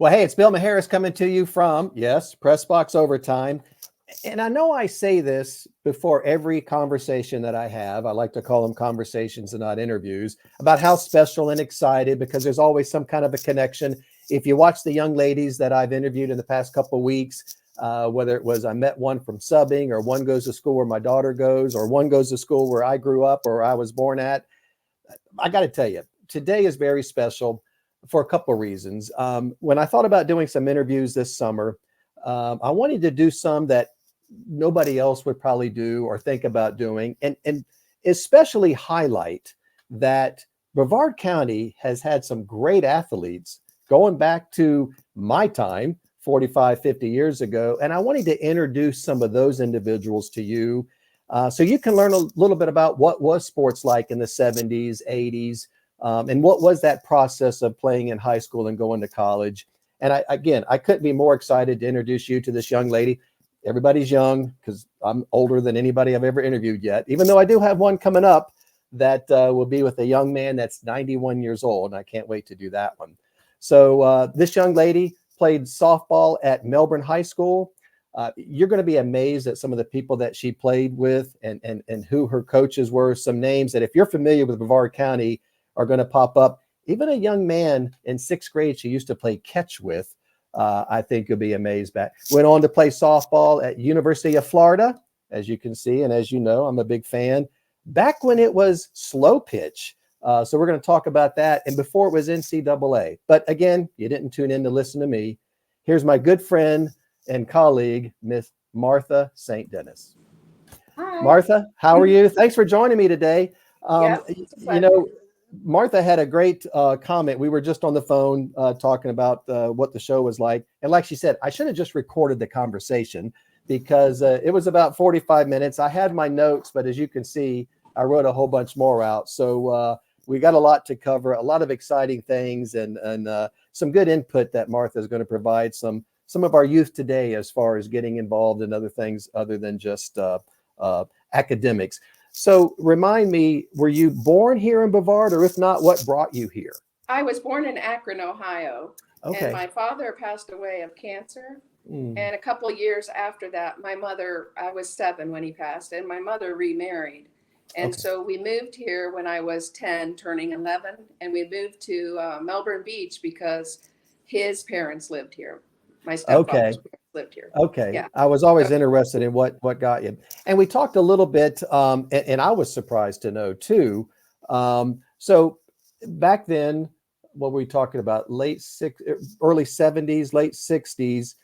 Well, hey, it's Bill Maharis coming to you from, yes, Press Box Overtime. And I know I say this before every conversation that I have. I like to call them conversations and not interviews, about how special and excited, because there's always some kind of a connection. If you watch the young ladies that I've interviewed in the past couple of weeks, whether it was I met one from subbing, or one goes to school where my daughter goes, or one goes to school where I grew up or I was born at, I got to tell you, today is very special for a couple of reasons. When I thought about doing some interviews this summer, I wanted to do some that nobody else would probably do or think about doing, and especially highlight that Brevard County has had some great athletes going back to my time, 45, 50 years ago. And I wanted to introduce some of those individuals to you, so you can learn a little bit about what was sports like in the 70s, 80s, and what was that process of playing in high school and going to college. And I couldn't be more excited to introduce you to this young lady. Everybody's young because I'm older than anybody I've ever interviewed yet, even though I do have one coming up that will be with a young man that's 91 years old. And I can't wait to do that one. So this young lady played softball at Melbourne High School. You're going to be amazed at some of the people that she played with and who her coaches were. Some names that, if you're familiar with Brevard County, are going to pop up. Even a young man in sixth grade she used to play catch with, I think you'll be amazed at. Went on to play softball at University of Florida, as you can see, and as you know, I'm a big fan. Back when it was slow pitch. So we're going to talk about that. And before it was NCAA. But again, you didn't tune in to listen to me. Here's my good friend and colleague, Miss Martha St. Denis. Hi. Martha, how are you? Thanks for joining me today. Yes, you know, Martha had a great comment. We were just on the phone talking about what the show was like. And like she said, I should have just recorded the conversation because it was about 45 minutes. I had my notes, but as you can see, I wrote a whole bunch more out. So we got a lot to cover, a lot of exciting things, and some good input that Martha is going to provide some of our youth today as far as getting involved in other things other than just academics. So remind me, were you born here in Brevard, or if not, what brought you here? I was born in Akron, Ohio, Okay. and my father passed away of cancer. Mm. And a couple of years after that, my mother, I was 7 when he passed, and my mother remarried. And Okay. so we moved here when I was 10, turning 11, and we moved to Melbourne Beach because his parents lived here. My stepfather's parents lived here. Okay. Yeah. I was always interested in what got you. And we talked a little bit, and I was surprised to know too. So back then, what were we talking about? Early 70s, late 60s,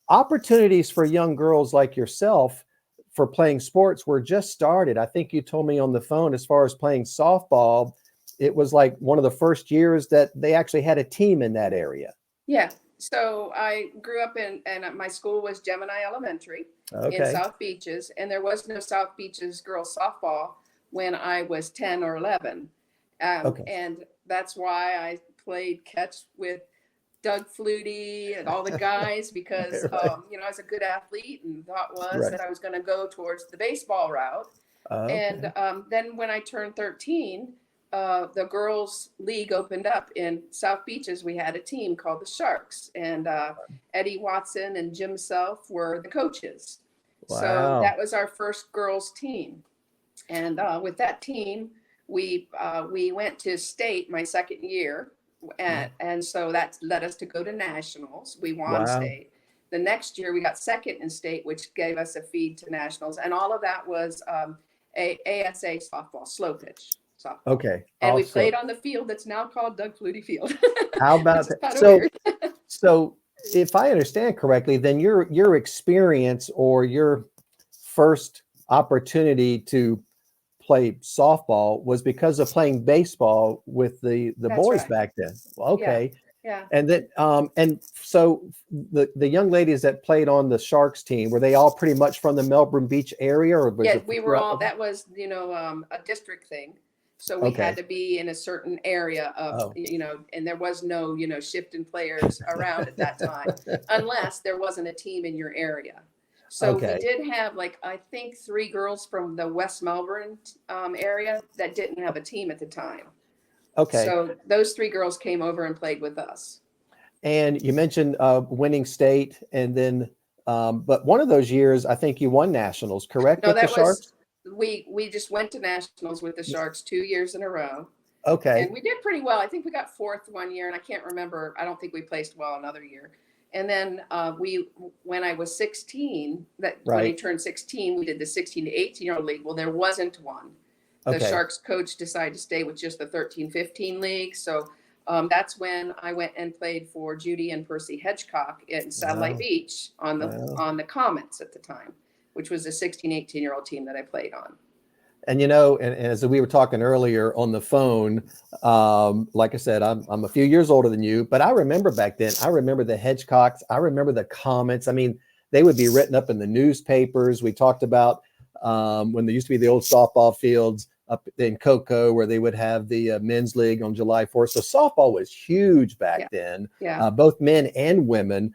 opportunities for young girls like yourself for playing sports were just started. I think you told me on the phone, as far as playing softball, it was like one of the first years that they actually had a team in that area. Yeah. So I grew up and my school was Gemini Elementary in Okay. South Beaches, and there was no South Beaches girls softball when I was 10 or 11. Okay. And that's why I played catch with Doug Flutie and all the guys because, Right. I was a good athlete, and thought was Right. that I was going to go towards the baseball route. Okay. And then when I turned 13, the girls' league opened up in South Beaches. We had a team called the Sharks, and Eddie Watson and Jim Self were the coaches. So Wow. that was our first girls' team. And with that team, we went to state my second year, and so that led us to go to nationals. We won Wow. state. The next year, we got second in state, which gave us a feed to nationals, and all of that was ASA softball, slow pitch softball. Okay. And we Also, played on the field that's now called Doug Flutie Field. how about Which is that? kinda So, weird. so if I understand correctly, then your experience or your first opportunity to play softball was because of playing baseball with the That's boys right. back then. Well, okay. Yeah. And then and so the young ladies that played on the Sharks team, were they all pretty much from the Melbourne Beach area, or was Yeah, it we were all, that was, a district thing. So we had Okay. to be in a certain area of, Oh. And there was no, shifting players around at that time, unless there wasn't a team in your area. So we Okay. did have, I think 3 girls from the West Melbourne area that didn't have a team at the time. Okay. So those 3 girls came over and played with us. And you mentioned winning state, and then, but one of those years, I think you won nationals, correct, No, with the that was Sharks? we just went to nationals with the Sharks 2 years in a row. And Okay, we did pretty well. I think we got fourth one year, and I can't remember. I don't think we placed well another year. And then when I was 16, that when I right. turned 16, we did the 16 to 18-year-old league. Well, there wasn't one. The Okay. Sharks coach decided to stay with just the 13-15 league. So that's when I went and played for Judy and Percy Hedgecock in Satellite Wow. Beach Wow. on the Comets at the time, which was a 16, 18-year-old team that I played on. And and as we were talking earlier on the phone, like I said, I'm a few years older than you, but I remember back then. I remember the Hedgecocks. I remember the Comets. I mean, they would be written up in the newspapers. We talked about when there used to be the old softball fields up in Cocoa, where they would have the men's league on July 4th. So softball was huge back Yeah. then, Yeah. both men and women.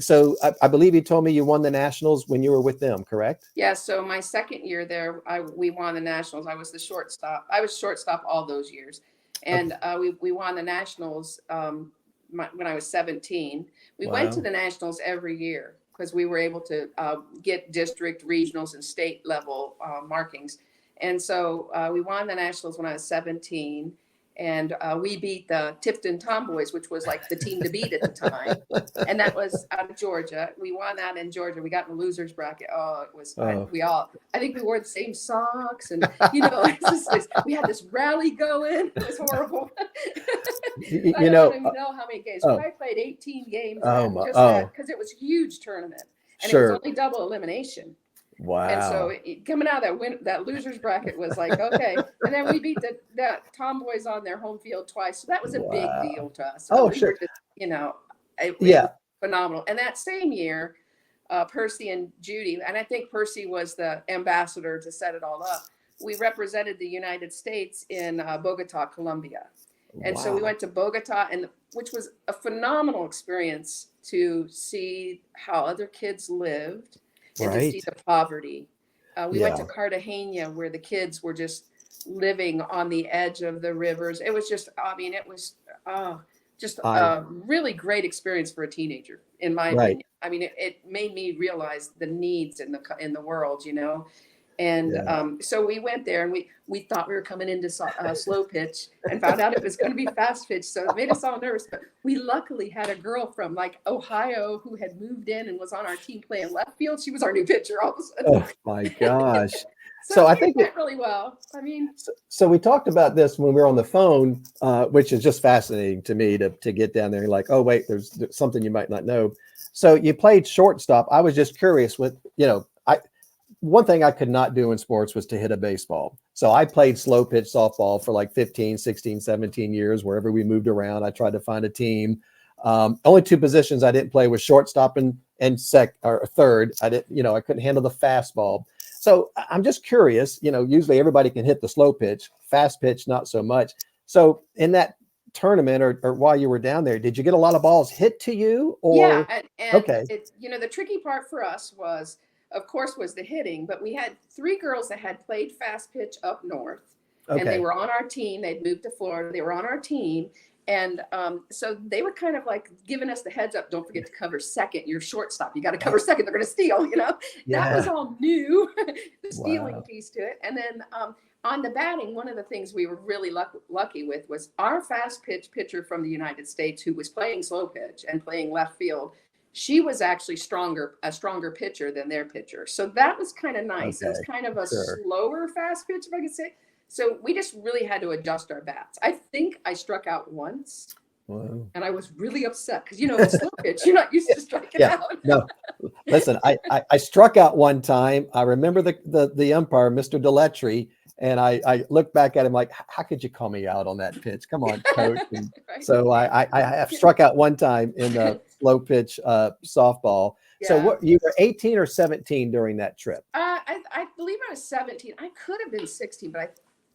So I believe you told me you won the nationals when you were with them, correct? Yeah, so my second year there, we won the nationals. I was the shortstop. I was shortstop all those years, Okay. and we won the nationals when I was 17. We went to Wow. the nationals every year because we were able to get district, regionals, and state level markings. And so we won the nationals when I was 17, and we beat the Tifton Tomboys, which was like the team to beat at the time. And that was out of Georgia. We won that in Georgia. We got in the losers bracket. Oh, it was Oh. I think we wore the same socks, and we had this rally going. It was horrible. I don't even know how many games. Oh, I played 18 games because it was a huge tournament, and it was sure. only double elimination. And so Wow. coming out of that losers bracket was like, okay. And then we beat the Tomboys on their home field twice. So that was a big Wow. deal to us. Oh, We were sure. just, it Yeah. was phenomenal. And that same year, Percy and Judy, and I think Percy was the ambassador to set it all up. We represented the United States in Bogota, Colombia. And so we Wow. went to Bogota, which was a phenomenal experience to see how other kids lived and to see Right. the poverty. We went to Yeah. Cartagena, where the kids were just living on the edge of the rivers. It was just, I mean, it was just I a really great experience for a teenager, in my Right. opinion. I mean, it made me realize the needs in the world, And Yeah. so we went there, and we thought we were coming into slow pitch, and found out it was going to be fast pitch. So it made us all nervous. But we luckily had a girl from like Ohio who had moved in and was on our team playing left field. She was our new pitcher all of a sudden. Oh my gosh. So I it think went really well. I mean, so we talked about this when we were on the phone, which is just fascinating to me to get down there and like, oh wait, there's something you might not know. So you played shortstop. I was just curious with, one thing I could not do in sports was to hit a baseball. So I played slow pitch softball for like 15, 16, 17 years. Wherever we moved around, I tried to find a team. Only two positions I didn't play was shortstop and third. I didn't, I couldn't handle the fastball. So I'm just curious, usually everybody can hit the slow pitch, fast pitch, not so much. So in that tournament or while you were down there, did you get a lot of balls hit to you yeah. or? And Okay. it's, the tricky part for us was, of course, was the hitting, but we had three girls that had played fast pitch up north, and they Okay. were on our team. They'd moved to Florida. They were on our team. And so they were kind of like giving us the heads up. Don't forget to cover second. You're shortstop. You got to cover second. They're going to steal, That was Yeah. all new, the stealing Wow. piece to it. And then on the batting, one of the things we were really lucky with was our fast pitch pitcher from the United States, who was playing slow pitch and playing left field. She was actually a stronger pitcher than their pitcher. So that was kind of nice. It was Okay. kind of a Sure. slower fast pitch, if I could say. So we just really had to adjust our bats. I think I struck out once, Wow. and I was really upset because, it's slow pitch. You're not used to striking Yeah. out. No, listen, I struck out one time. I remember the umpire, Mr. Deletry, and I looked back at him like, how could you call me out on that pitch? Come on, coach. And Right. so I have struck out one time in the slow pitch softball. So Yeah. what, you were 18 or 17 during that trip? I believe I was 17. I could have been 16, but I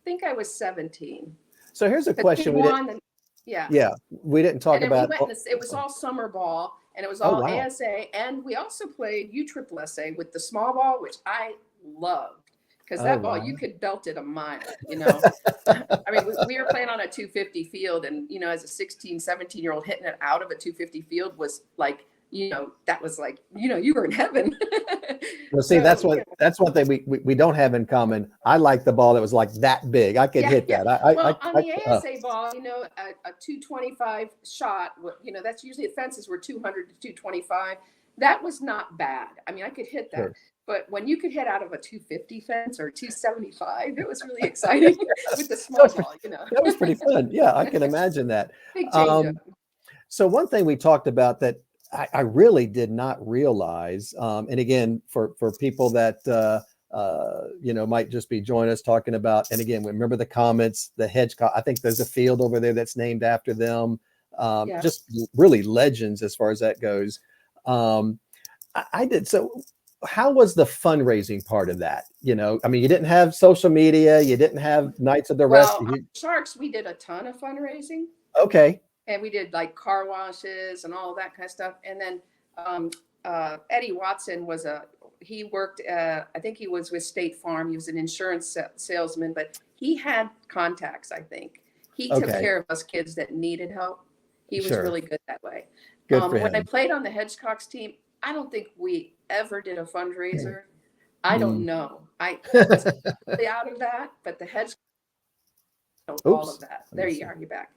think I was 17. So here's a But question we we didn't. won. Yeah. Yeah, we didn't talk And then we about. went, it was all summer ball, and it was Oh all wow. ASA. And we also played USSSA with the small ball, which I loved. because Oh, that ball, wow. you could belt it a mile, you know. I mean, we were playing on a 250 field, and, you know, as a 16, 17-year-old hitting it out of a 250 field was like, you know, that was like, you know, you were in heaven. Well, see, So, yeah, that's one thing we don't have in common. I like the ball that was like that big. I could yeah, hit yeah. that. Well, on the ASA ball, you know, a 225 shot, you know, that's usually the fences were 200 to 225. That was not bad. I mean, I could hit that. Sure. But when you could hit out of a 250 fence or 275, it was really exciting with the That small was, ball, you know. that was pretty fun. Yeah, I can imagine that. Big change up. Um, so one thing we talked about that I really did not realize, and again, for people that you know, might just be joining us talking about, and again, remember the comments, the hedgecock. I think there's a field over there that's named after them. Yeah. Just really legends as far as that goes. I did. So how was the fundraising part of that? You know, I mean, you didn't have social media, you didn't have Knights of the Rest. Well, Sharks, we did a ton of fundraising, Okay. and we did like car washes and all of that kind of stuff. And then um, Eddie Watson he worked, I think he was with State Farm. He was an insurance salesman, but he had contacts, I think. He took Okay. care of us kids that needed help. He was Sure. really good that way. Good for When I him. played on the Hedgehog's team, I don't think we ever did a fundraiser. I don't know. I was completely out of that, but the Hedgehogs all of Oops. that. There you are, you're back.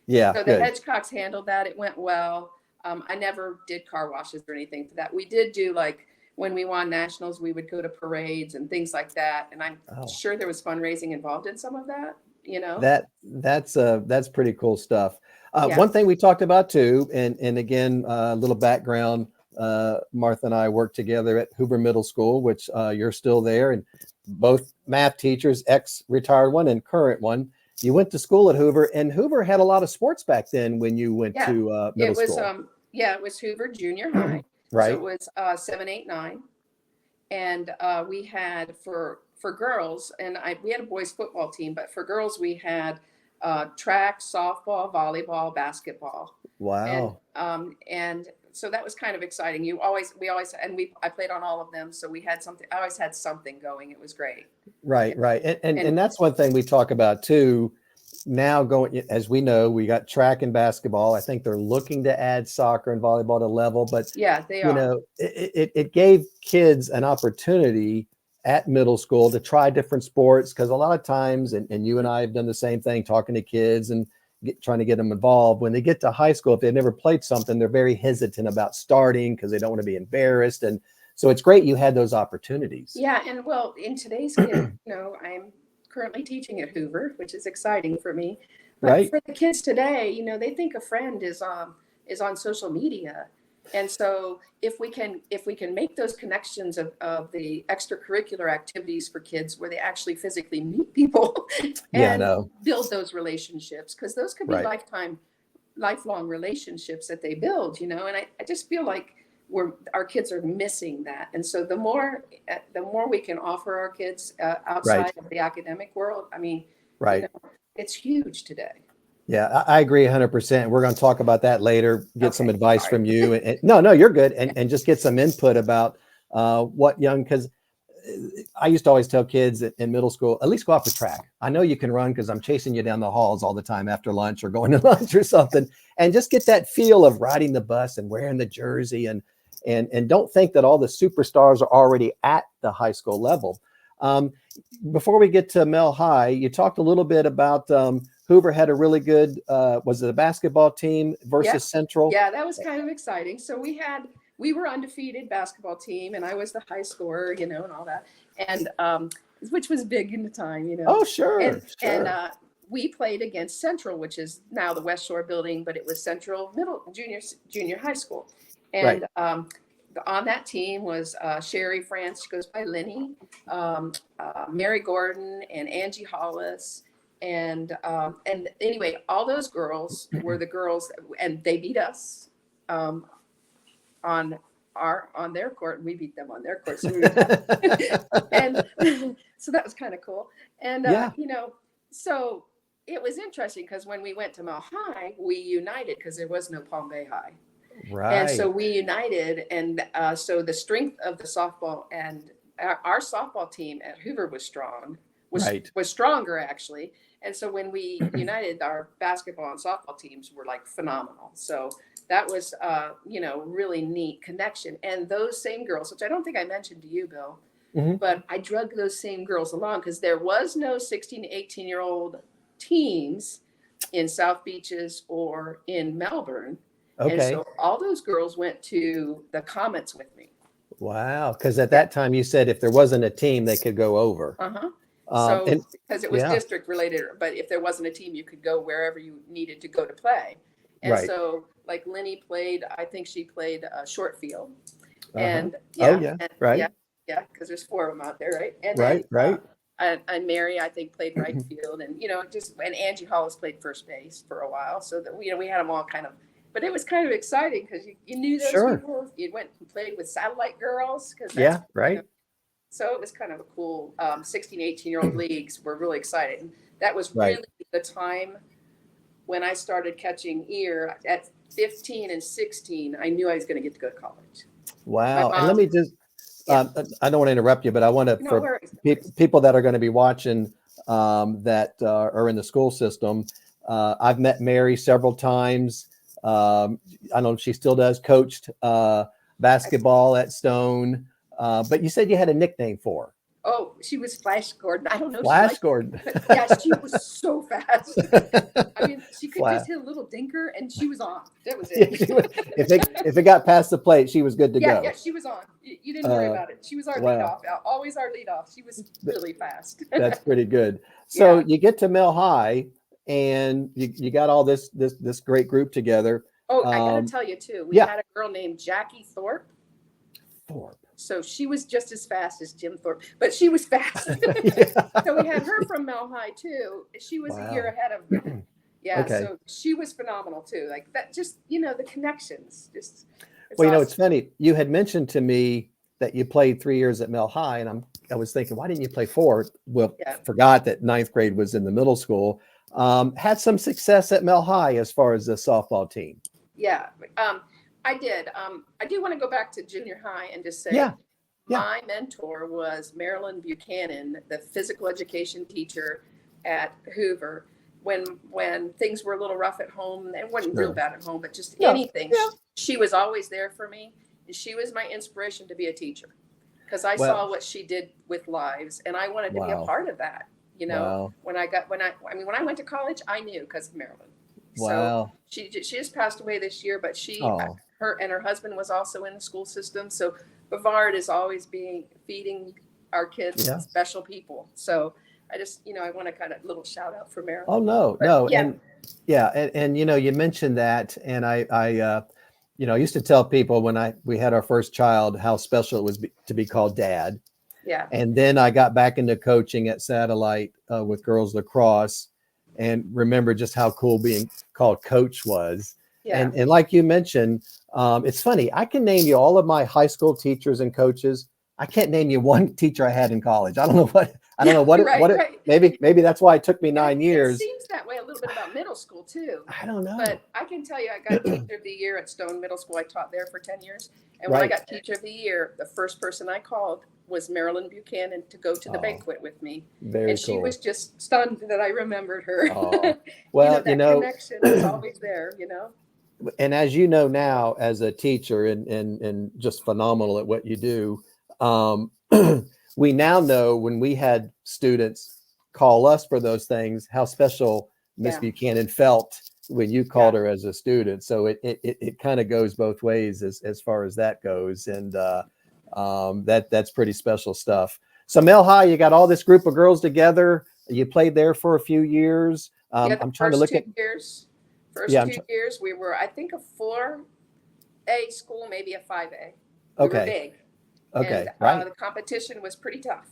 Yeah, So the good. Hedgehogs handled that. It went well. I never did car washes or anything for that. We did do, like, when we won nationals, we would go to parades and things like that. And I'm Oh, sure there was fundraising involved in some of that, you know? that's pretty cool stuff. Yeah. One thing we talked about too, and again, a little background. Martha and I worked together at Hoover Middle School, which you're still there, and both math teachers, ex-retired one and current one. You went to school at Hoover, and Hoover had a lot of sports back then when you went Yeah. to It middle was, school, it was Hoover Junior High. So it right? was 7, 8, 9. And we had for girls, and we had a boys football team, but for girls we had track, softball, volleyball, basketball, Wow. and so that was kind of exciting. I played on all of them, so we had something. I always had something going. It was great. Right, right. And And that's one thing we talk about too. Now going, as we know, we got track and basketball. I think they're looking to add soccer and volleyball to level, but yeah, they you are. know, it gave kids an opportunity at middle school to try different sports, because a lot of times, and you and I have done the same thing, talking to kids and trying to get them involved. When they get to high school, if they've never played something, they're very hesitant about starting because they don't want to be embarrassed. And so it's great you had those opportunities. Yeah, and well, in today's kids, you know, I'm currently teaching at Hoover, which is exciting for me. But Right. for the kids today, you know, they think a friend is on social media. And so if we can make those connections of the extracurricular activities for kids where they actually physically meet people Yeah, and no. build those relationships, because those could be Right. lifelong relationships that they build, you know, and I just feel like our kids are missing that. And so the more we can offer our kids outside of the academic world, I mean, Right. you know, it's huge today. Yeah, I agree 100%. We're going to talk about that later, get some Okay, advice sorry. from you. No, you're good. And just get some input about because I used to always tell kids in middle school, at least go out for track. I know you can run because I'm chasing you down the halls all the time after lunch or going to lunch or something, and just get that feel of riding the bus and wearing the jersey, and don't think that all the superstars are already at the high school level. Before we get to Mel High, you talked a little bit about Hoover had a really good, was it a basketball team versus Central? Yeah, that was kind of exciting. So we were undefeated basketball team, and I was the high scorer, you know, and all that, and which was big in the time, you know. Oh, sure, and sure. We played against Central, which is now the West Shore building, but it was Central Junior High School, and on that team was Sherry France, she goes by Lenny, Mary Gordon, and Angie Hollis. And anyway, all those girls were the girls, and they beat us on their court, and we beat them on their court. So and so that was kind of cool. And you know, so it was interesting because when we went to Mile High, we united because there was no Palm Bay High. Right. And so we united, and so the strength of the softball and our softball team at Hoover was strong, Right. was stronger actually. And so when we united, our basketball and softball teams were like phenomenal. So that was, really neat connection. And those same girls, which I don't think I mentioned to you, Bill, Mhm. but I drug those same girls along because there was no 16 to 18-year-old teams in South Beaches or in Melbourne. And Okay. so all those girls went to the Comets with me. Wow. Because at Yeah. that time you said if there wasn't a team, they could go over. Uh-huh. So And because it was yeah, district related, but if there wasn't a team, you could go wherever you needed to go to play. And right. so like Lenny played, I think she played short field. Uh-huh. And Oh yeah, yeah. and Right. because there's four of them out there, right? And then Right. Right. and Mary, I think, played right field, and and Angie Hollis played first base for a while. So that we had them all kind of, but it was kind of exciting because you knew those Sure. people. You went and played with Satellite Girls because Yeah. Right. so it was kind of a cool 16, 18-year-old leagues were really excited. And that was Right. really the time when I started catching ear at 15 and 16. I knew I was going to get to go to college. Wow. And let mom- me just, Yeah. I don't want to interrupt you, but I want to, No for worries. people that are going to be watching that are in the school system, I've met Mary several times. I don't know if she still does, coached basketball at Stone. But you said you had a nickname for her. Oh, she was Flash Gordon. I don't know if she Flash liked Gordon. it, but yeah, she was so fast. I mean, she could Flash. just hit a little dinker and she was on. That was Yeah, it. she was, if it got past the plate, she was good to Yeah, go. yeah, she was on. You didn't worry about it. She was our lead Wow. off, always our lead off. She was really fast. That's pretty good. So Yeah. you get to Mel High and you got all this great group together. Oh, I got to tell you too. We yeah. had a girl named Jackie Thorpe. Thorpe. So she was just as fast as Jim Thorpe, but she was fast. Yeah. So we had her from Mel High too. She was a year ahead of me. Yeah, Okay. so she was phenomenal too. Like that, just the connections. Just Well, awesome. it's funny. You had mentioned to me that you played 3 years at Mel High, and I was thinking, why didn't you play 4? Well, Yeah. forgot that 9th grade was in the middle school. Had some success at Mel High as far as the softball team. Yeah, I did. I do want to go back to junior high and just say, Yeah. my mentor was Marilyn Buchanan, the physical education teacher at Hoover. When things were a little rough at home, it wasn't real bad at home, but just anything, she was always there for me. And she was my inspiration to be a teacher because I saw what she did with lives, and I wanted to be a part of that. When I went to college, I knew because of Marilyn. Wow. So she just passed away this year, but her husband was also in the school system. So Brevard is always feeding our kids special people. So I just, I want to kind of little shout out for Marilyn. Oh, no. And you mentioned that, and I used to tell people when we had our first child how special it was to be called Dad. Yeah. And then I got back into coaching at Satellite with girls lacrosse, and remember just how cool being called Coach was. Yeah. And like you mentioned, it's funny. I can name you all of my high school teachers and coaches. I can't name you one teacher I had in college. I don't know what. Right. Maybe that's why it took me 9 years. It seems that way a little bit about middle school too. I don't know. But I can tell you, I got teacher of the year at Stone Middle School. I taught there for 10 years. And when I got teacher of the year, the first person I called was Marilyn Buchanan to go to the banquet with me. Very she cool. was just stunned that I remembered her. Well, that connection is always there, And as you know now, as a teacher and just phenomenal at what you do, we now know when we had students call us for those things, how special Miss Buchanan felt when you called her as a student. So it kind of goes both ways as far as that goes. And that's pretty special stuff. So Mel High, you got all this group of girls together. You played there for a few years. I'm trying to look at First 2 years, we were, I think, a 4A school, maybe a 5A. We were big. Okay, and, the competition was pretty tough.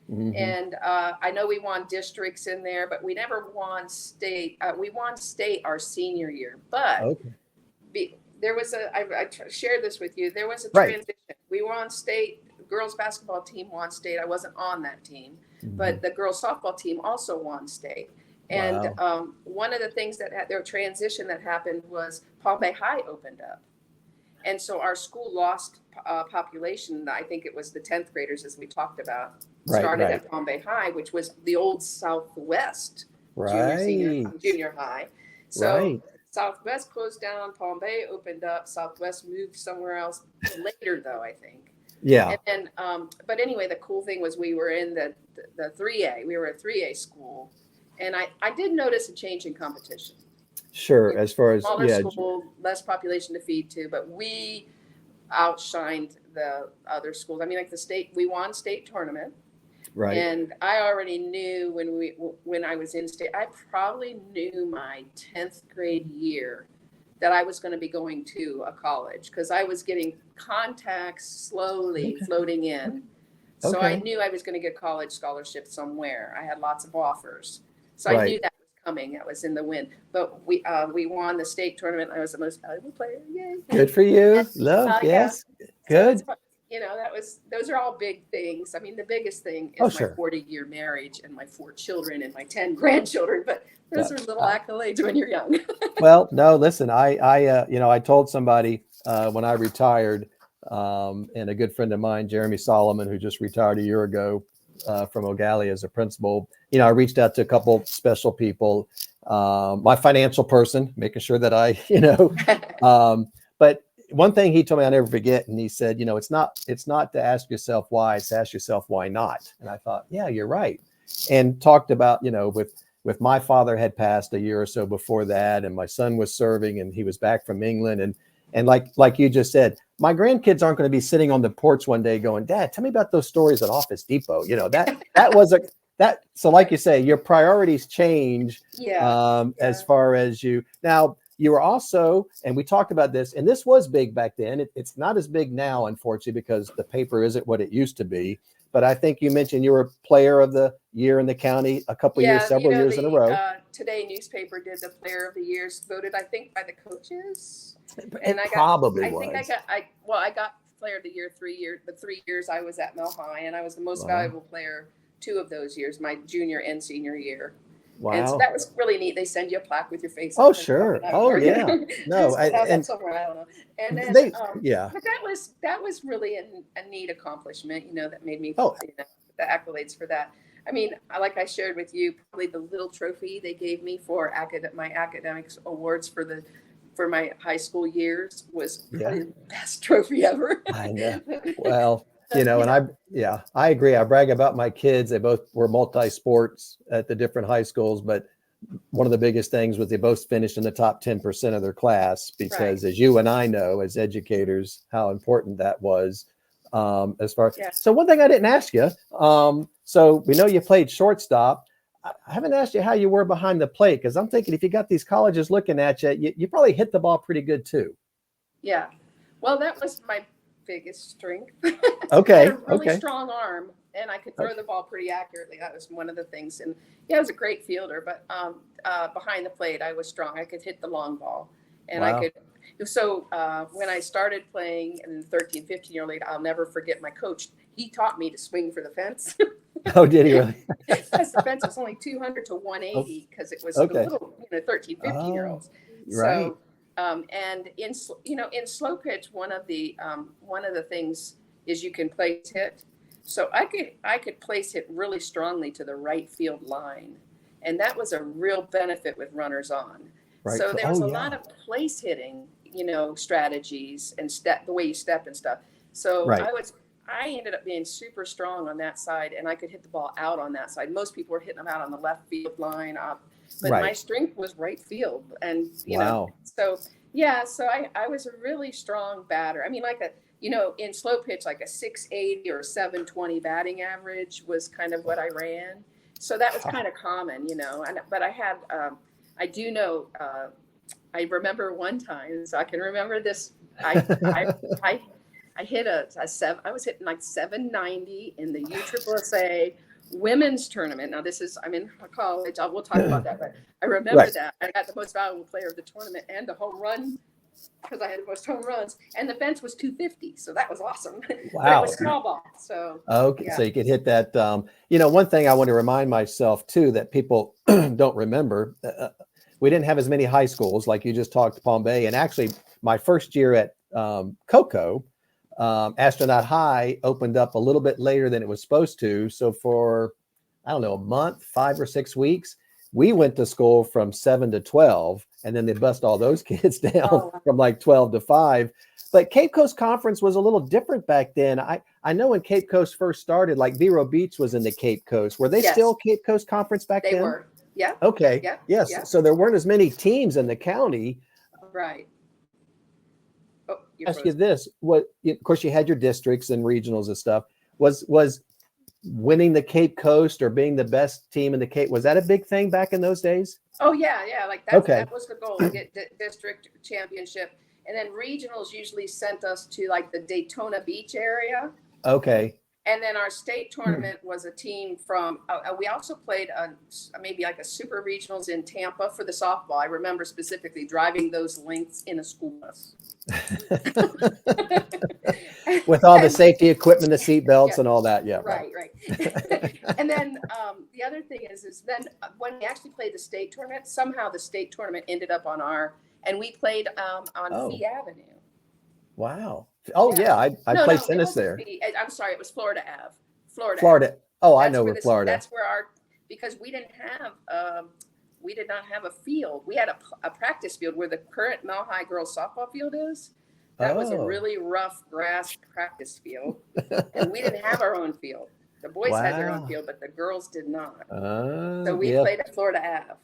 Mm-hmm. And I know we won districts in there, but we never won state. We won state our senior year. But there was I shared this with you. There was a transition. We won state. The girls basketball team won state. I wasn't on that team, but the girls softball team also won state. And one of the things that their transition that happened was Palm Bay High opened up. And so our school lost population. I think it was the 10th graders, as we talked about, Right, started right, at Palm Bay High, which was the old Southwest right, junior high. So right. Southwest closed down, Palm Bay opened up, Southwest moved somewhere else later, though, I think. Yeah, And then, but anyway, the cool thing was we were in the 3A. We were a 3A school, and I did notice a change in competition. sure. As far as, Smaller yeah, school, less population to feed to, but we outshined the other schools. I mean, like the state, we won state tournament, right. and I already knew when I was in state, I probably knew my 10th grade year that I was going to be going to a college because I was getting contacts slowly Okay, floating in. So I okay, knew I was going to get college scholarship somewhere. I had lots of offers. So I right. knew that was coming. That was in the wind. But we won the state tournament. I was the most valuable player. Yay. Good for And, you. Love, yeah. yes. So it's, Good. those are all big things. I mean, the biggest thing Oh, is my sure. 40-year marriage and my 4 children and my 10 grandchildren. But those Yeah. are little accolades when you're young. Well, no, listen, I told somebody when I retired, and a good friend of mine, Jeremy Solomon, who just retired a year ago from O'Galley as a principal, I reached out to a couple special people, my financial person, making sure that I, but one thing he told me I'll never forget, and he said, it's not to ask yourself why, it's to ask yourself why not. And I thought, yeah, you're right. And talked about, with my father had passed a year or so before that, and my son was serving, and he was back from England, and like you just said, my grandkids aren't going to be sitting on the porch one day going, Dad, tell me about those stories at Office Depot. That was that. So like you say, your priorities change. Yeah. As far as now. You were also, and we talked about this, and this was big back then. It's not as big now, unfortunately, because the paper isn't what it used to be. But I think you mentioned you were a player of the year in the county a couple years, several years in a row. Today newspaper did the player of the years, voted, I think, by the coaches. And I got player of the year the 3 years I was at Mel High, and I was the most valuable player 2 of those years, my junior and senior year. Wow. And so that was really neat. They send you a plaque with your face. Oh, sure. Oh, yeah. No, and somewhere, I don't know. And then, but that was really a neat accomplishment, that made me, the accolades for that. I mean, like I shared with you, probably the little trophy they gave me for my academics awards for my high school years was probably the best trophy ever. I know. Well, and I agree. I brag about my kids. They both were multi-sports at the different high schools, but one of the biggest things was they both finished in the top 10% of their class because as you and I know, as educators, how important that was. As far so one thing I didn't ask you, so we know you played shortstop. I haven't asked you how you were behind the plate, because I'm thinking if you got these colleges looking at you, you probably hit the ball pretty good too. Yeah. Well, that was my biggest strength. Okay. I had a really strong arm, and I could throw the ball pretty accurately. That was one of the things. And I was a great fielder, but behind the plate, I was strong. I could hit the long ball, and I could. So when I started playing in 13, 15-year-old league, I'll never forget my coach. He taught me to swing for the fence. Oh, did he really? Because the fence was only 200 to 180 because it was the little 13, 15-year-olds. Right. So and in slow pitch, one of the things is you can place hit. So I could place hit really strongly to the right field line, and that was a real benefit with runners on. Right. So there was a lot of place hitting, strategies and the way you step and stuff. So I ended up being super strong on that side, and I could hit the ball out on that side. Most people were hitting them out on the left field line, but my strength was right field. And, so I was a really strong batter. I mean, in slow pitch, like a 680 or 720 batting average was kind of what I ran. So that was kind of common, but I had, I do know, I remember one time, so I can remember this. I hit I was hitting like 790 in the USSSA women's tournament. Now I'm in college. We'll talk about that, but I remember that I got the most valuable player of the tournament and a home run because I had the most home runs, and the fence was 250. So that was awesome. Wow. But it was small ball. So, so you could hit that. One thing I want to remind myself too, that people don't remember, we didn't have as many high schools like you just talked Palm Bay. And actually my first year Cocoa, Astronaut High opened up a little bit later than it was supposed to. So for, I don't know, a month, 5 or 6 weeks, we went to school from 7 to 12, and then they bust all those kids down from like 12 to 5. But Cape Coast Conference was a little different back then. I know when Cape Coast first started, like Vero Beach was in the Cape Coast. Were they still Cape Coast Conference back then? They were. Yeah. Okay. Yeah. Yes. Yeah. So there weren't as many teams in the county. Right. Oh, ask you this: of course, you had your districts and regionals and stuff. Was winning the Cape Coast or being the best team in the Cape, was that a big thing back in those days? Oh yeah, yeah. Like that was the goal, to get district championship. And then regionals usually sent us to like the Daytona Beach area. Okay. And then our state tournament was a team from, we also played maybe like a super regionals in Tampa for the softball. I remember specifically driving those lengths in a school bus. With all the safety equipment, the seat belts and all that. Yeah. Right. And then the other thing is then when we actually played the state tournament, somehow the state tournament ended up on and we played on Fee Avenue. Wow. Oh yeah, I played tennis there. I'm sorry, it was Florida Ave. Florida. Oh, I know where Florida. That's where because we did not have a field. We had a practice field where the current Mel High girls softball field is. That was a really rough grass practice field, and we didn't have our own field. The boys had their own field, but the girls did not. So we played at Florida Ave.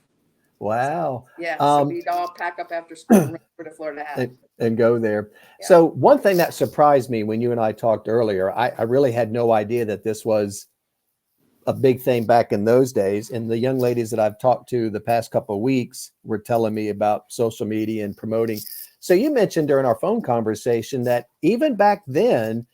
Wow. Yeah. So we'd all pack up after school and run over to Florida Ave. And go there. Yeah. So one thing that surprised me when you and I talked earlier, I really had no idea that this was a big thing back in those days. And the young ladies that I've talked to the past couple of weeks were telling me about social media and promoting. So you mentioned during our phone conversation that even back then,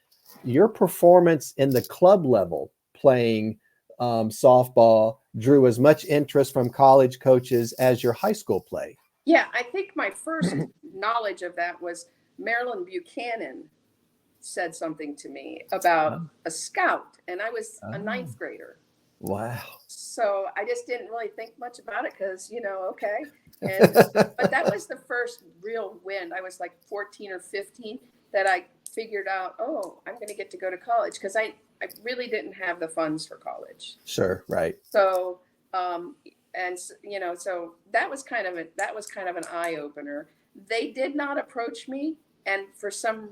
your performance in the club level playing softball drew as much interest from college coaches as your high school play. Yeah, I think my first knowledge of that was Marilyn Buchanan said something to me about a scout, and I was a 9th grader. Wow. So I just didn't really think much about it because, okay. But that was the first real win. I was like 14 or 15 that I figured out, I'm going to get to go to college, because I really didn't have the funds for college. Sure, right. So, so that was kind of an eye opener. They did not approach me, and for some,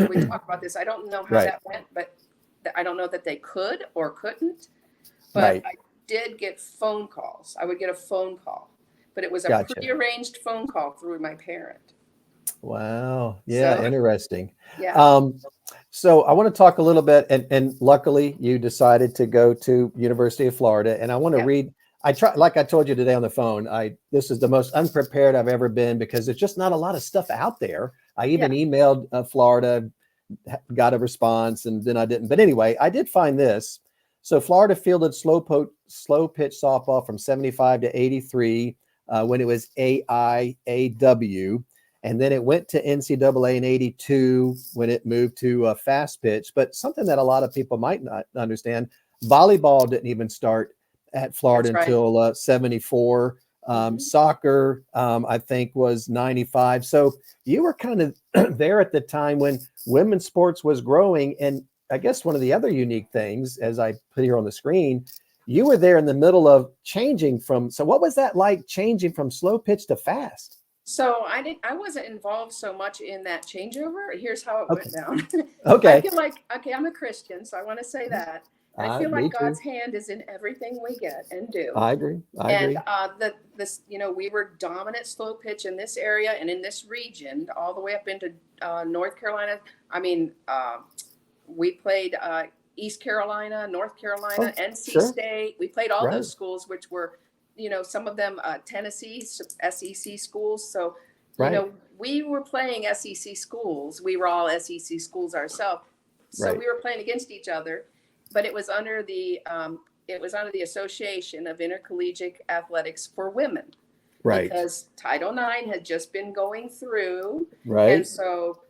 we talk about this. I don't know how that went, but I don't know that they could or couldn't. But I did get phone calls. I would get a phone call, but it was a prearranged phone call through my parent. Wow. Yeah. So, interesting. Yeah. So I want to talk a little bit, and luckily you decided to go to University of Florida, and I want to read. Like I told you today on the phone, this is the most unprepared I've ever been, because there's just not a lot of stuff out there. I even emailed Florida, got a response, and then I didn't. But anyway, I did find this. So Florida fielded slow pitch softball from 75 to 83 when it was AIAW. And then it went to NCAA in 82 when it moved to fast pitch. But something that a lot of people might not understand, volleyball didn't even start at Florida until 74. Soccer, I think, was 95. So you were kind of there at the time when women's sports was growing. And I guess one of the other unique things, as I put here on the screen, you were there in the middle of changing from. So what was that like, changing from slow pitch to fast? So I wasn't involved so much in that changeover. Here's how it went down. Okay. I feel like, I'm a Christian, so I want to say that. I feel like God's hand is in everything we get and do. I agree. And we were dominant slow pitch in this area and in this region, all the way up into North Carolina. We played East Carolina, North Carolina, NC State. We played all those schools, which were, some of them Tennessee, SEC schools. So, we were playing SEC schools. We were all SEC schools ourselves. So we were playing against each other, but it was under the Association of Intercollegiate Athletics for Women. Right. Because Title IX had just been going through. Right. And so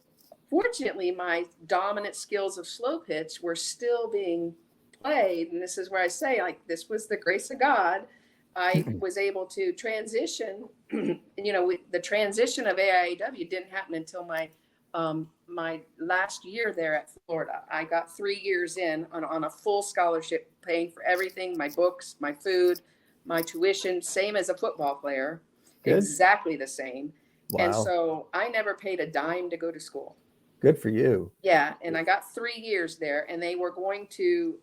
fortunately, my dominant skills of slow pitch were still being played. And this is where I say, this was the grace of God. I was able to transition. The transition of AIAW didn't happen until my my last year there at Florida, I got 3 years in on a full scholarship, paying for everything, my books, my food, my tuition, same as a football player, Good. exactly the same. And Wow. so I never paid a dime to go to school. Good for you. Yeah, and I got 3 years there, and they were going to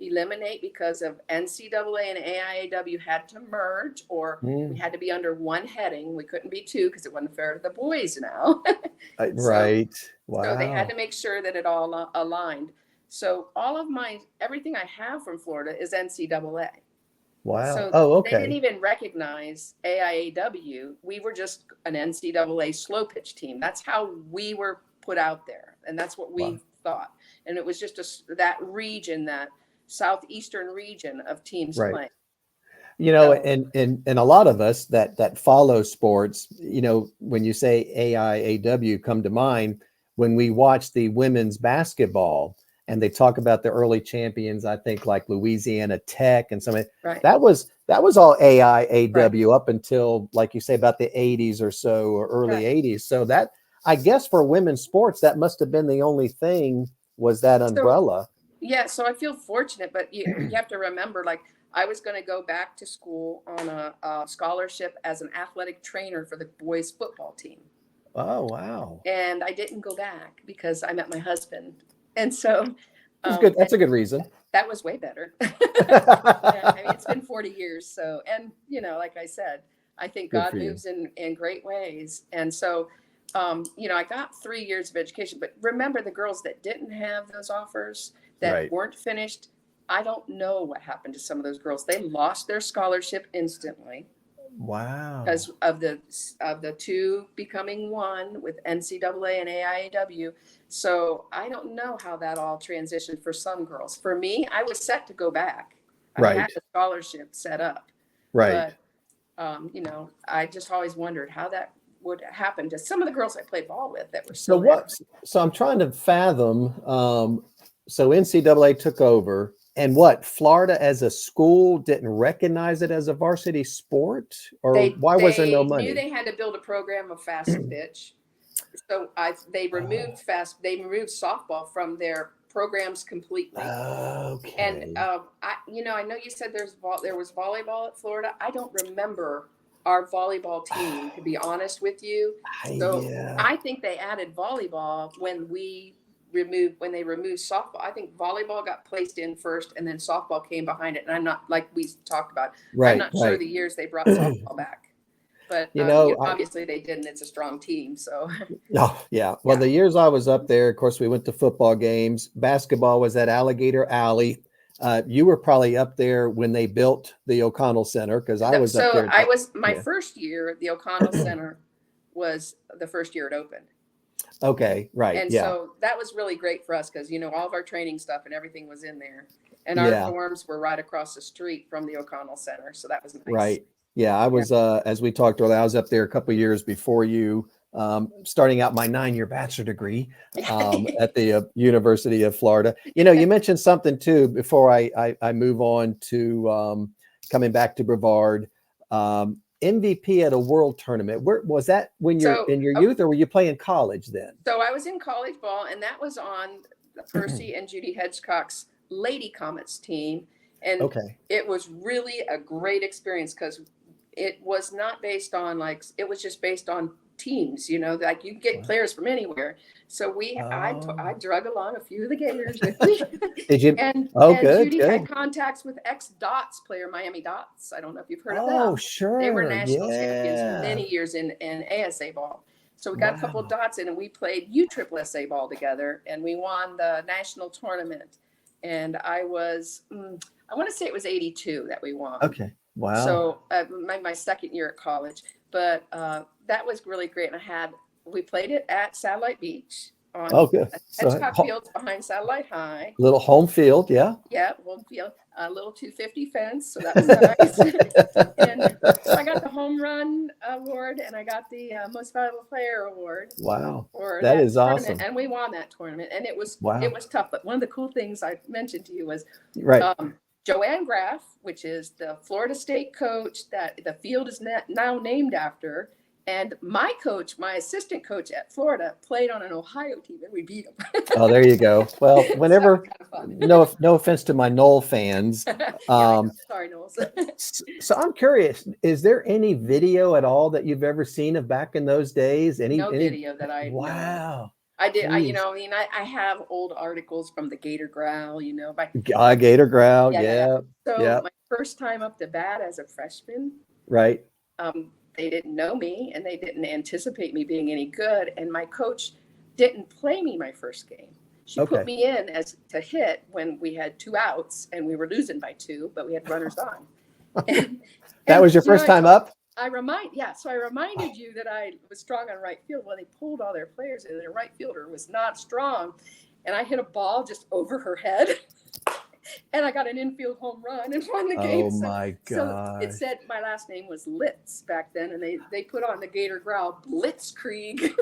eliminate because of NCAA and AIAW had to merge, or we had to be under one heading. We couldn't be two because it wasn't fair to the boys now. Right. So they had Wow. to make sure that it all aligned. So all of everything I have from Florida is NCAA. Wow. So Oh, they didn't okay. even recognize AIAW. We were just an NCAA slow pitch team. That's how we were put out there, and that's what we Wow. thought. And it was just that region, that southeastern region of teams Right. playing. You know, So and a lot of us that follow sports, you know, when you say AIAW come to mind, when we watch the women's basketball and they talk about the early champions, I think like Louisiana Tech and something, right, that was all AIAW right, up until, like you say, about the 80s or so, or early right. 80s. So that, I guess for women's sports, that must have been the only thing, was that So umbrella. yeah, so I feel fortunate, but you have to remember, like, I was going to go back to school on a scholarship as an athletic trainer for the boys football team. Oh, wow. And I didn't go back because I met my husband. And so That's good. That's a good reason. that was way better. Yeah, I mean, it's been 40 years. So, and, you know, like I said, I think Good God for you. moves in great ways. And so, you know, I got 3 years of education, but remember the girls that didn't have those offers, that Right. weren't finished. I don't know what happened to some of those girls. They lost their scholarship instantly Wow. because of the two becoming one with NCAA and AIAW. So I don't know how that all transitioned for some girls. For me, I was set to go back. I had Right. the scholarship set up, Right. but you know, I just always wondered how that would happen to some of the girls I played ball with that were So still there. so I'm trying to fathom, so NCAA took over, and what, Florida as a school didn't recognize it as a varsity sport, or why was there no They knew money? they had to build a program of fast pitch. So they Oh, removed softball from their programs completely. And okay. I know you said there was volleyball at Florida. I don't remember our volleyball team, to be honest with you. So Yeah. I think they added volleyball when they removed softball. I think volleyball got placed in first, and then softball came behind it. And I'm not, like we talked about, I'm Right. not sure Right. the years they brought softball back. But You know, obviously they didn't. It's a strong team, so oh, yeah. Well, yeah. the years I was up there, of course, we went to football games. Basketball was at Alligator Alley. You were probably up there when they built the O'Connell Center, because I was up So there. I was my Yeah. first year. The O'Connell Center was the first year it opened. Okay. Right. And Yeah. so that was really great for us because, all of our training stuff and everything was in there. And our Yeah. dorms were right across the street from the O'Connell Center. So that was nice. Right. Yeah. I Yeah. was, as we talked earlier, I was up there a couple of years before you, starting out my 9-year bachelor degree at the University of Florida. You know, you mentioned something too before I move on to coming back to Brevard. MVP at a world tournament. Where was that, when you're So, in your youth, or were you playing college then? so I was in college ball, and that was on Percy and Judy Hedgecock's Lady Comets team. And Okay. it was really a great experience because it was not based on it was just based on teams, like you can get Wow. players from anywhere. So I Oh, drug along a few of the Gators with me. did you? and Oh, and good, Judy had good. contacts with ex-Dots player Miami Dots. I don't know if you've heard of Oh, them. They were sure. national champions Yeah. many years in ASA ball. So we got a couple of Wow. Dots in, and we played USSSA ball together, and we won the national tournament. And I want to say it was 82 that we won. Okay. Wow. So my second year at college, but that was really great. And we played it at Satellite Beach on Oh, good. So Hedgecock Fields behind Satellite High. little home field, yeah. Yeah, home field, a little 250 fence, so that was nice. And so I got the home run award, and I got the most valuable player award Wow. for That that is tournament, awesome. and we won that tournament. And it was Wow. tough. But one of the cool things I mentioned to you was Right. Joanne Graff, which is the Florida State coach that the field is now named after, And my coach, my assistant coach at Florida, played on an Ohio team, and we beat them. Oh, there you go. Well, So whenever, kind of fun. no offense to my Knoll fans. Yeah, I know. Sorry, Knowles. So I'm curious, is there any video at all that you've ever seen of back in those days? No video that I know. Wow. I did. Geez. I have old articles from the Gator Growl, by Gator Growl. Yeah. So Yeah. my first time up to bat as a freshman, Right. they didn't know me and they didn't anticipate me being any good. And my coach didn't play me my first game. She put me in as to hit when we had 2 outs and we were losing by 2, but we had runners on. That was your first time up? So I reminded you that I was strong on right field. Well, they pulled all their players and their right fielder was not strong. And I hit a ball just over her head. And I got an infield home run and won the game. Oh my God. So it said my last name was Litz back then, and they put on the Gator Growl Blitzkrieg.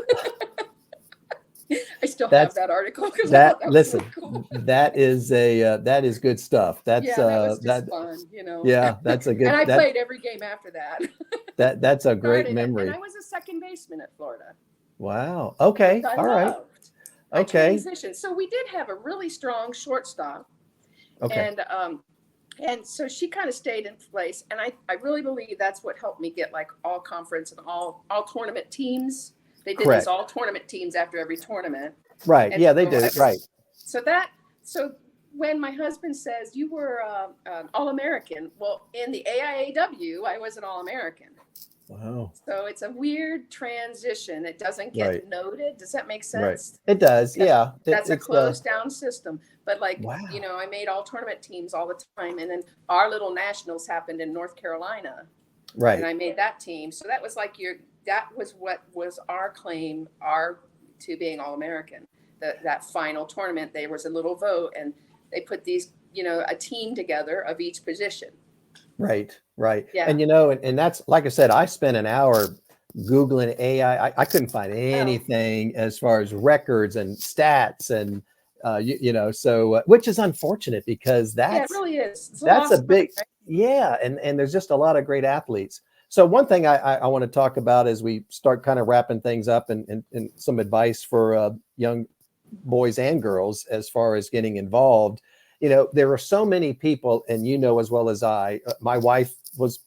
I still have that article because listen, really cool. that is good stuff. That's that was just fun, Yeah, that's a good. And I played every game after that. That's a great memory. And I was a second baseman at Florida. Wow. Okay. All right. Okay. Transition. So we did have a really strong shortstop. Okay. And so she kind of stayed in place. And I really believe that's what helped me get like all conference and all tournament teams. They did these all tournament teams after every tournament. Right. And yeah, they do. Right. So when my husband says you were an All-American, well, in the AIAW, I was an All-American. Wow. So it's a weird transition. It doesn't get noted. Does that make sense? Right. It does. Yeah. That's a closed down system. But I made all tournament teams all the time. And then our little nationals happened in North Carolina. Right. And I made that team. So that was that was what was our claim, to being All-American. That final tournament, there was a little vote and they put these, a team together of each position. Right. Right. Yeah. And, and that's, like I said, I spent an hour Googling AI. I couldn't find anything as far as records and stats and, so, which is unfortunate because it really is. That's a big, and there's just a lot of great athletes. So one thing I want to talk about as we start kind of wrapping things up and some advice for young boys and girls as far as getting involved. There are so many people, and as well as I, my wife was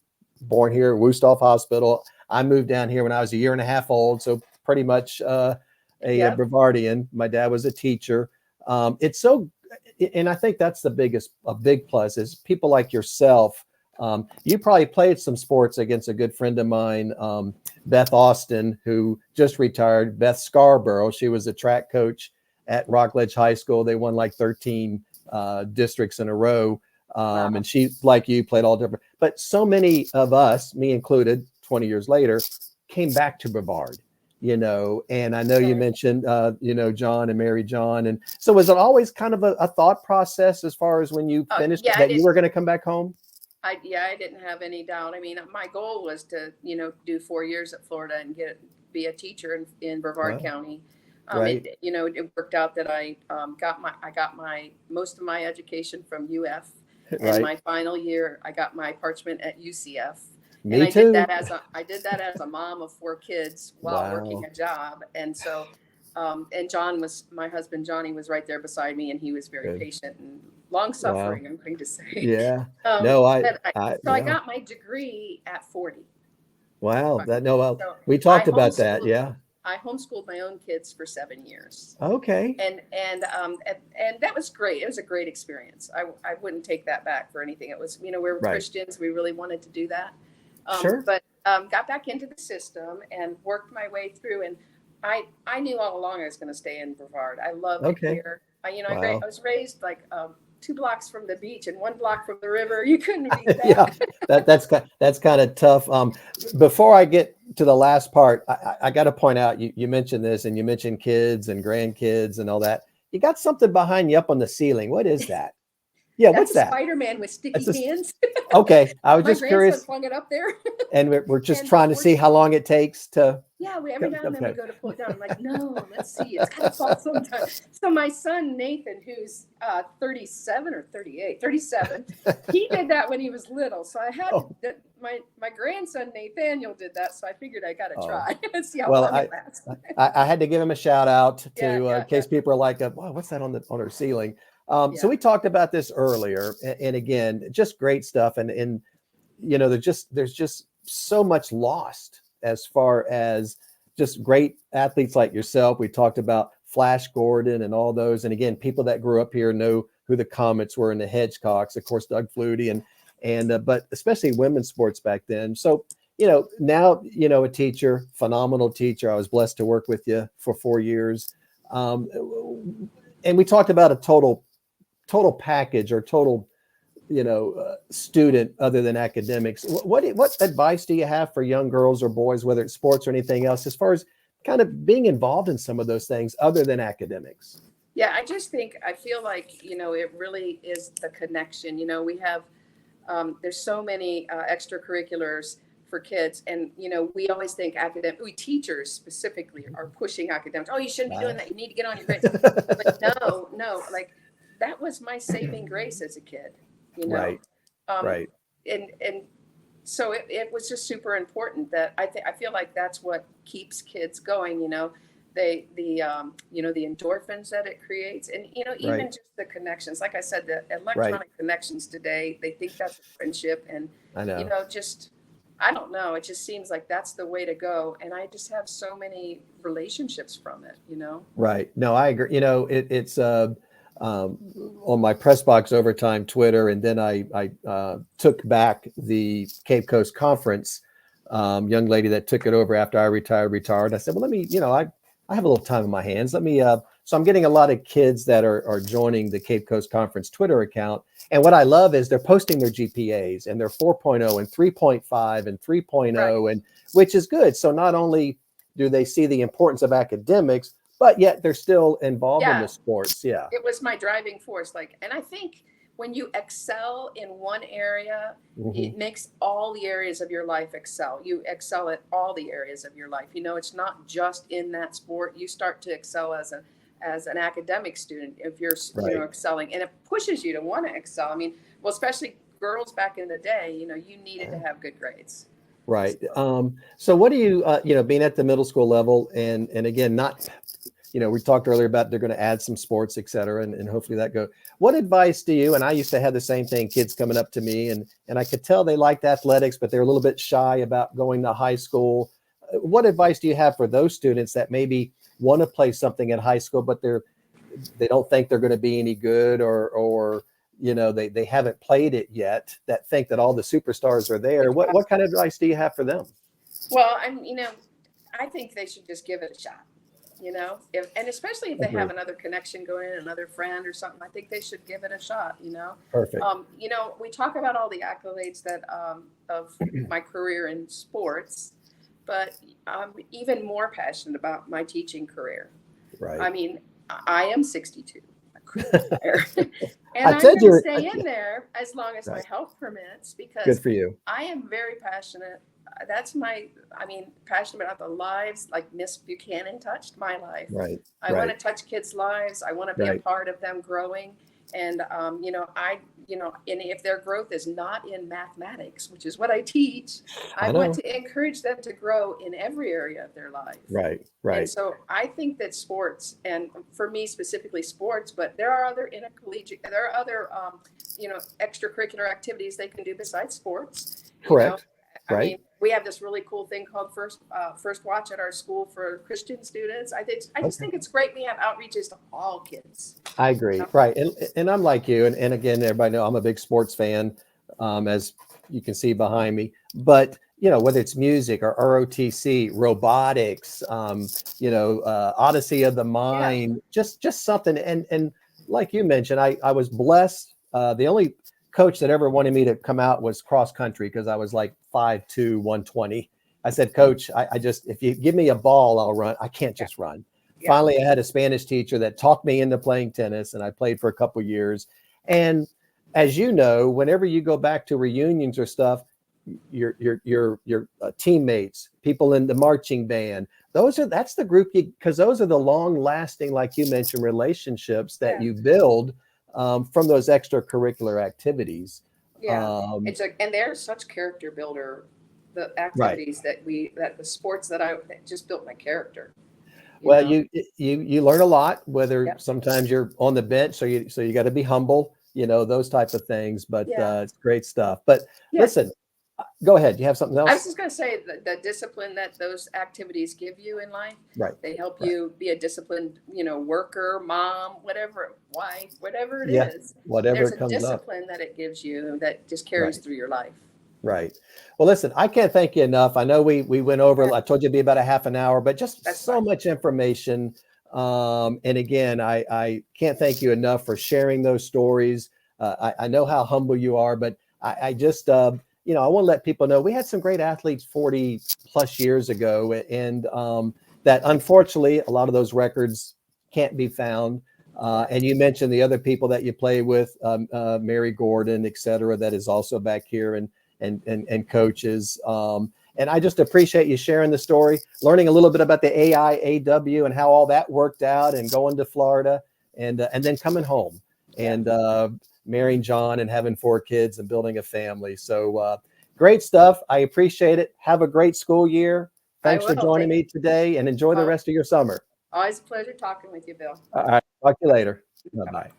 born here at Wusthof Hospital. I moved down here when I was 1.5 years old. So pretty much a Brevardian. My dad was a teacher. It's so, and I think that's a big plus is people like yourself. You probably played some sports against a good friend of mine, Beth Austin, who just retired. Beth Scarborough. She was a track coach at Rockledge High School. They won like 13 districts in a row. And she, like you, played all different. But so many of us, me included, 20 years later, came back to Brevard. And I know you mentioned, John and Mary John. And so was it always kind of a thought process as far as when you finished that you were going to come back home? I didn't have any doubt. I mean, my goal was to, do 4 years at Florida and be a teacher in Brevard County. It worked out that I got most of my education from UF. And my final year, I got my parchment at UCF. Me too. I did that as a mom of 4 kids while working a job. And so, and my husband, Johnny, was right there beside me, and he was very patient and long suffering, I'm going to say. Yeah. I got my degree at 40. Wow. We talked about that. Yeah. I homeschooled my own kids for 7 years. Okay. And that was great. It was a great experience. I wouldn't take that back for anything. It was, we were Christians. We really wanted to do that. Sure. But got back into the system and worked my way through. And I knew all along I was going to stay in Brevard. I loved it here. I was raised like 2 blocks from the beach and 1 block from the river. You couldn't beat that. That's kind of tough. Before I get to the last part, I got to point out, you mentioned this and you mentioned kids and grandkids and all that. You got something behind you up on the ceiling. What is that? Yeah, That's what's a that? Spider-Man with sticky That's a, hands. okay, I was My just grandson curious, flung it up there. and we're just And trying to see how long it takes to. yeah, every now and then we Okay. go to pull it down. I'm like, no, let's see. It's got to fall sometime. So my son, Nathan, who's 37 or 38, 37, he did that when he was little. So I had Oh, my grandson, Nathaniel, did that. So I figured I got to oh. try and see how Well, long it lasts. I had to give him a shout out Yeah, to yeah, in case people are like, wow, what's that on our ceiling? So yeah. we talked about this earlier, and again, just great stuff. And there's just so much lost as far as just great athletes like yourself. We talked about Flash Gordon and all those, and again, people that grew up here know who the Comets were and the Hedgehocks, of course, Doug Flutie, and but especially women's sports back then. So now a teacher, phenomenal teacher. I was blessed to work with you for 4 years, and we talked about a total package or total student other than academics. What advice do you have for young girls or boys, whether it's sports or anything else, as far as kind of being involved in some of those things other than academics? Yeah, I feel like, it really is the connection. We have, there's so many extracurriculars for kids. And, we always think we teachers specifically are pushing academics. Oh, you shouldn't be doing that. You need to get on your grades. But no, like that was my saving grace as a kid, Right. Um, Right. and so it was just super important that I feel like that's what keeps kids going, the endorphins that it creates, and even Right. just the connections. Like I said, the Right. electronic connections today, they think that's a friendship, and I know. just I don't know, it just seems like that's the way to go, and I just have so many relationships from it. Right. No, I agree. It's on my press box overtime Twitter, and then I took back the Cape Coast Conference. Young lady that took it over after I retired. I said, well, let me, I have a little time in my hands. Let me. So I'm getting a lot of kids that are joining the Cape Coast Conference Twitter account, and what I love is they're posting their GPAs and their 4.0 and 3.5 and 3.0, Right. and which is good. So not only do they see the importance of academics, but yet they're still involved in Yeah. the sports. Yeah. It was my driving force. And I think when you excel in one area, Mhm. it makes all the areas of your life excel. You excel at all the areas of your life. It's not just in that sport. You start to excel as an academic student if you're Right. excelling, and it pushes you to want to excel. I mean, well, especially girls back in the day, you needed to have good grades. Right. So what do you, being at the middle school level, and again, not, we talked earlier about they're going to add some sports, et cetera, and hopefully that goes. What advice do you, and I used to have the same thing, kids coming up to me, and I could tell they liked athletics, but they're a little bit shy about going to high school. What advice do you have for those students that maybe want to play something in high school, but they don't think they're going to be any good, or they haven't played it yet, that think that all the superstars are there? What kind of advice do you have for them? Well, I think they should just give it a shot. And especially if they have Agreed. another connection going in, another friend or something, I think they should give it a shot. Perfect. We talk about all the accolades that of my career in sports, but I'm even more passionate about my teaching career. Right. I mean, I am 62. I could retire. And I I'm said going to stay in there as long as my Right. health permits, Good because for you. I am very passionate. Passionate about the lives, like Miss Buchanan touched my life. Right. I want to touch kids' lives. I want to be a Right. part of them growing. And, and if their growth is not in mathematics, which is what I teach, I want to encourage them to grow in every area of their life. Right. And Right. so I think that sports, and for me specifically sports, but there are other extracurricular activities they can do besides sports. Correct. I Right. mean, we have this really cool thing called First Watch at our school for Christian students. I just think it's great we have outreaches to all kids. I agree. Right. And I'm like you. And again, everybody know I'm a big sports fan, as you can see behind me. But, whether it's music or ROTC, robotics, Odyssey of the Mind, just something. And like you mentioned, I was blessed. The only coach that ever wanted me to come out was cross country, because I was like 5'2", 120. I said, Coach, I just, if you give me a ball, I'll run. I can't just run. Yeah. Finally, I had a Spanish teacher that talked me into playing tennis, and I played for a couple years. And as you know, whenever you go back to reunions or stuff, your teammates, people in the marching band, that's the group because those are the long lasting, like you mentioned, relationships that Yeah. you build from those extracurricular activities. Yeah. And they're such character builder, the Right. activities that the sports that just built my character, you Well, know? you learn a lot, whether Yep. sometimes you're on the bench, so you got to be humble, those type of things. But Yeah. it's great stuff. But Yeah. listen, go ahead. You have something I was else? just going to say the discipline that those activities give you in life, Right. they help Right. you be a disciplined, worker, mom, whatever, wife, whatever it Yeah. is. Whatever There's a comes up. discipline that it gives you that just carries Right. through your life. Right. Well, listen, I can't thank you enough. I know we went over, Yeah, I told you it'd be about a half an hour, but just that's so fine. much information. And again, I can't thank you enough for sharing those stories. I know how humble you are, but I just, I want to let people know we had some great athletes 40 plus years ago. And that unfortunately, a lot of those records can't be found. Yeah. And you mentioned the other people that you play with, Mary Gordon, et cetera, that is also back here. And coaches. And I just appreciate you sharing the story, learning a little bit about the AIAW and how all that worked out, and going to Florida and then coming home and marrying John and having 4 kids and building a family. So great stuff. I appreciate it. Have a great school year. I Thanks for will. joining me today, and enjoy the Oh, rest of your summer. always a pleasure talking with you, Bill. All right. Talk to you later. Bye-bye.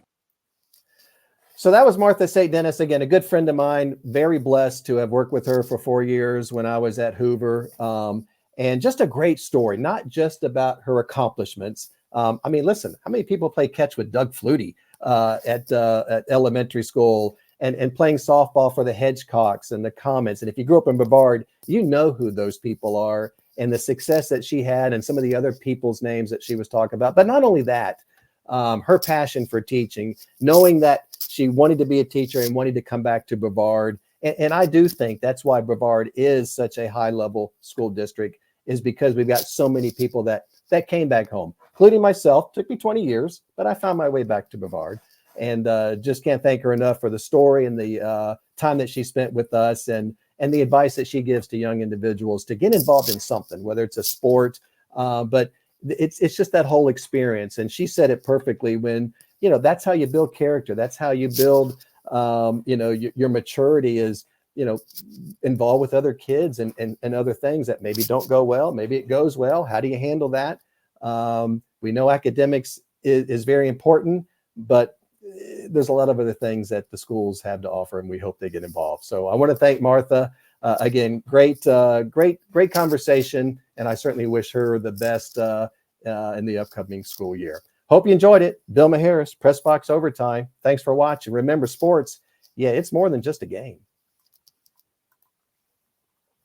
So that was Martha St. Denis, again, a good friend of mine. Very blessed to have worked with her for 4 years when I was at Hoover. And just a great story, not just about her accomplishments. I mean, listen, how many people play catch with Doug Flutie at elementary school, and playing softball for the Hedgecocks and the Comets? And if you grew up in Brevard, you know who those people are and the success that she had, and some of the other people's names that she was talking about. But not only that, her passion for teaching, knowing that she wanted to be a teacher and wanted to come back to Brevard. And I do think that's why Brevard is such a high level school district, is because we've got so many people that came back home, including myself. Took me 20 years, but I found my way back to Brevard. And just can't thank her enough for the story and the time that she spent with us, and the advice that she gives to young individuals to get involved in something, whether it's a sport, but it's just that whole experience. And she said it perfectly when, that's how you build character. That's how you build, your maturity is, involved with other kids and other things that maybe don't go well. Maybe it goes well. How do you handle that? We know academics is very important, but there's a lot of other things that the schools have to offer, and we hope they get involved. So I want to thank Martha. Again, great conversation. And I certainly wish her the best in the upcoming school year. Hope you enjoyed it. Bill Maharis, Press Box Overtime. Thanks for watching. Remember, sports, it's more than just a game.